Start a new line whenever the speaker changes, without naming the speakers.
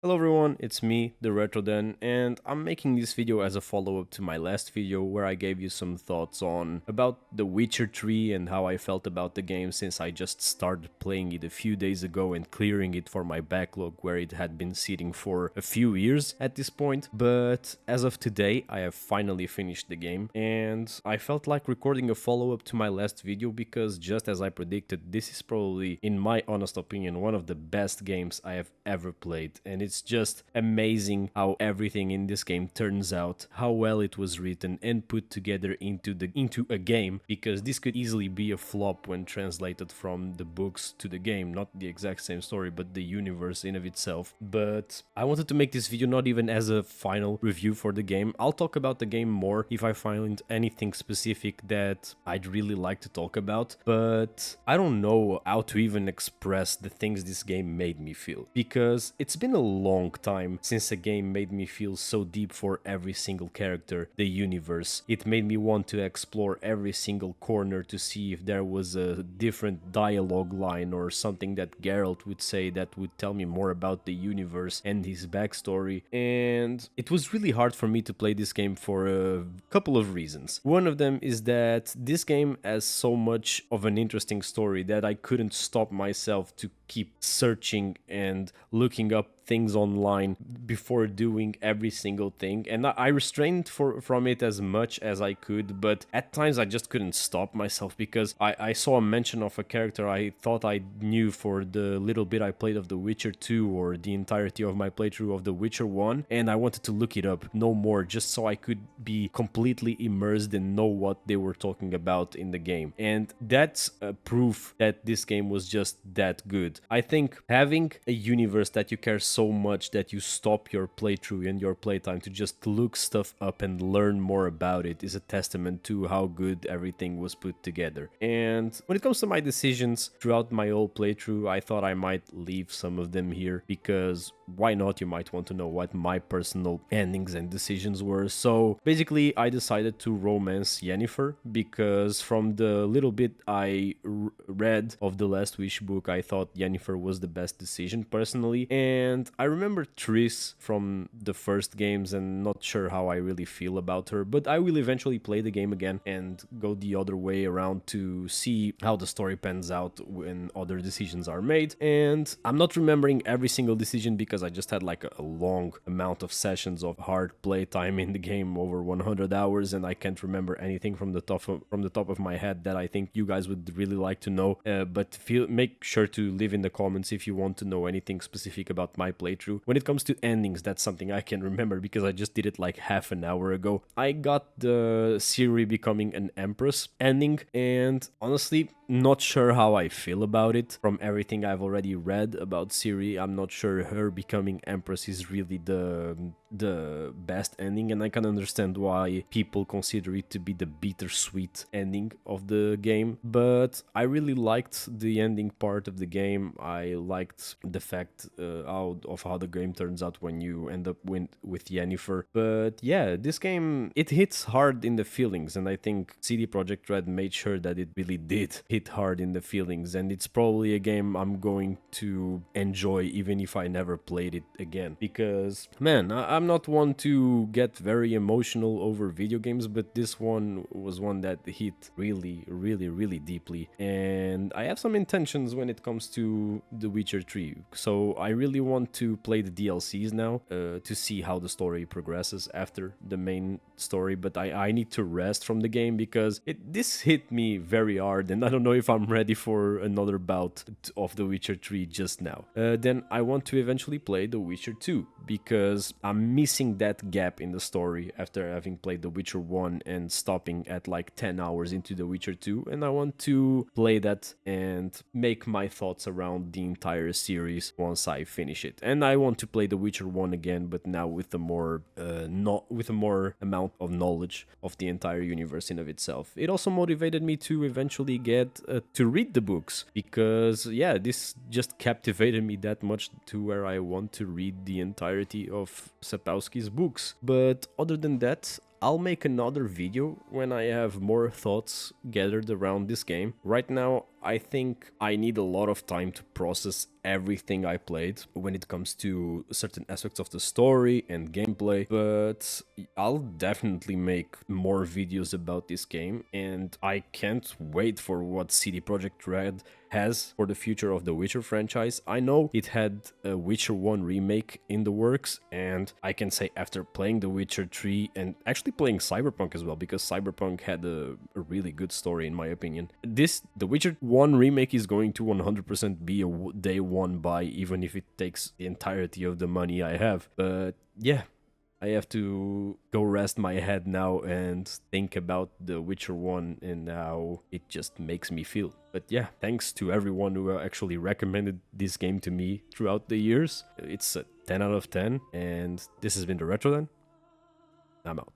Hello everyone, it's me, the RetroDen, and I'm making this video as a follow-up to my last video where I gave you some thoughts on about The Witcher 3 and how I felt about the game since I just started playing it a few days ago and clearing it for my backlog where it had been sitting for a few years at this point. But as of today, I have finally finished the game and I felt like recording a follow-up to my last video because just as I predicted, this is probably, in my honest opinion, one of the best games I have ever played, and it's just amazing how everything in this game turns out, how well it was written and put together into a game, because this could easily be a flop when translated from the books to the game, not the exact same story but the universe in of itself. But I wanted to make this video not even as a final review for the game. I'll talk about the game more if I find anything specific that I'd really like to talk about, but I don't know how to even express the things this game made me feel, because it's been a long time since a game made me feel so deep for every single character, the universe. It made me want to explore every single corner to see if there was a different dialogue line or something that Geralt would say that would tell me more about the universe and his backstory. And it was really hard for me to play this game for a couple of reasons. One of them is that this game has so much of an interesting story that I couldn't stop myself to keep searching and looking up things online before doing every single thing, and I restrained from it as much as I could, but at times I just couldn't stop myself because I saw a mention of a character I thought I knew for the little bit I played of The Witcher 2 or the entirety of my playthrough of The Witcher 1, and I wanted to look it up no more just so I could be completely immersed and know what they were talking about in the game. And that's a proof that this game was just that good. I think having a universe that you care so much that you stop your playthrough and your playtime to just look stuff up and learn more about it is a testament to how good everything was put together. And when it comes to my decisions throughout my whole playthrough, I thought I might leave some of them here because why not? You might want to know what my personal endings and decisions were. So basically, I decided to romance Yennefer because from the little bit I read of the Last Wish book, I thought Yennefer was the best decision personally. And I remember Triss from the first games and not sure how I really feel about her, but I will eventually play the game again and go the other way around to see how the story pans out when other decisions are made. And I'm not remembering every single decision because I just had like a long amount of sessions of hard play time in the game, over 100 hours, and I can't remember anything from the top of my head that I think you guys would really like to know. But make sure to leave in the comments if you want to know anything specific about my playthrough. When it comes to endings, that's something I can remember because I just did it like half an hour ago. I got the Ciri becoming an empress ending, and honestly, not sure how I feel about it. From everything I've already read about Ciri, I'm not sure her becoming empress is really the best ending, and I can understand why people consider it to be the bittersweet ending of the game. But I really liked the ending part of the game. I liked the fact of how the game turns out when you end up with Yennefer. But yeah, this game, it hits hard in the feelings, and I think CD Projekt Red made sure that it really did hit hard in the feelings, and it's probably a game I'm going to enjoy even if I never played it again, because man, I'm not one to get very emotional over video games, but this one was one that hit really deeply, and I have some intentions when it comes to The Witcher 3, so I really want to play the DLCs now to see how the story progresses after the main story, but I need to rest from the game because this hit me very hard, and I don't know if I'm ready for another bout of The Witcher 3 just now. Then I want to eventually play The Witcher 2 because I'm missing that gap in the story after having played The Witcher 1 and stopping at like 10 hours into The Witcher 2, and I want to play that and make my thoughts around the entire series once I finish it. And I want to play The Witcher 1 again, but now with a more amount of knowledge of the entire universe in of itself. It also motivated me to eventually get to read the books because yeah, this just captivated me that much to where I want to read the entirety of Sapkowski's books. But other than that, I'll make another video when I have more thoughts gathered around this game. Right now, I think I need a lot of time to process everything I played when it comes to certain aspects of the story and gameplay, but I'll definitely make more videos about this game, and I can't wait for what CD Projekt Red has for the future of the Witcher franchise. I know it had a Witcher 1 remake in the works, and I can say after playing The Witcher 3 and actually playing Cyberpunk as well, because Cyberpunk had a really good story in my opinion. The Witcher 1 remake is going to 100% be a day one buy, even if it takes the entirety of the money I have. But yeah, I have to go rest my head now and think about The Witcher 1 and how it just makes me feel. But yeah, thanks to everyone who actually recommended this game to me throughout the years. It's a 10 out of 10, and this has been the Retro Den. I'm out.